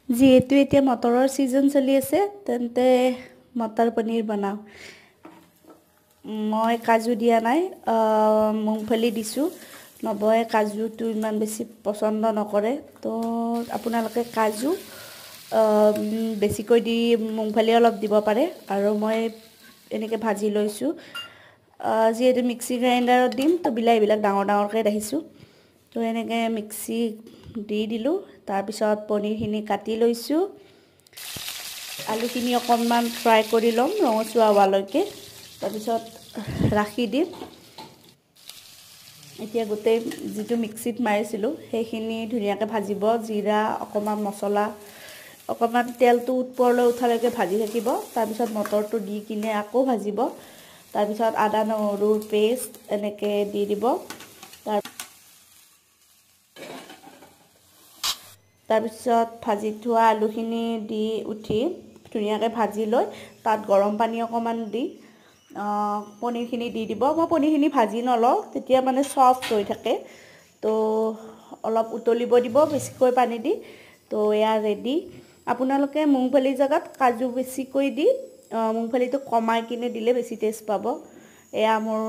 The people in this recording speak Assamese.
যিহেতু এতিয়া মটৰৰ ছিজন চলি আছে তেন্তে মটৰ পনীৰ বনাওঁ। মই কাজু দিয়া নাই, মুংফলি দিছোঁ। নবয়ে কাজুটো ইমান বেছি পচন্দ নকৰে, তো আপোনালোকে কাজু বেছিকৈ দি মুংফলি অলপ দিব পাৰে। আৰু মই এনেকৈ ভাজি লৈছোঁ। যিহেতু মিক্সি গ্ৰাইণ্ডাৰত দিম, তো বিলাহীবিলাক ডাঙৰ ডাঙৰকৈ ৰাখিছোঁ। তো এনেকৈ মিক্সি দি দিলোঁ। তাৰপিছত পনীৰখিনি কাটি লৈছোঁ। আলুখিনি অকণমান ফ্ৰাই কৰি ল'ম ৰঙচুৱা হোৱালৈকে, তাৰপিছত ৰাখি দিম। এতিয়া গোটেই যিটো মিক্সিত মাৰিছিলোঁ সেইখিনি ধুনীয়াকৈ ভাজিব। জিৰা, অকণমান মছলা, অকণমান তেলটো ওপৰলৈ উঠালৈকে ভাজি থাকিব। তাৰপিছত মটৰটো দি কিনে আকৌ ভাজিব। তাৰপিছত আদা নহৰুৰ পেষ্ট এনেকৈ দি দিব। তাৰপিছত ভাজি থোৱা আলুখিনি দি উঠি ধুনীয়াকৈ ভাজি লৈ তাত গৰম পানী অকণমান দি পনীৰখিনি দি দিব। মই পনীৰখিনি ভাজি নলওঁ, তেতিয়া মানে ছফ্ট হৈ থাকে। তো অলপ উতলিব দিব বেছিকৈ পানী দি। তো এয়া ৰেডি। আপোনালোকে মুংফলিৰ জেগাত কাজু বেছিকৈ দি মুংফলিটো কমাই কিনে দিলে বেছি টেষ্ট পাব। এয়া মোৰ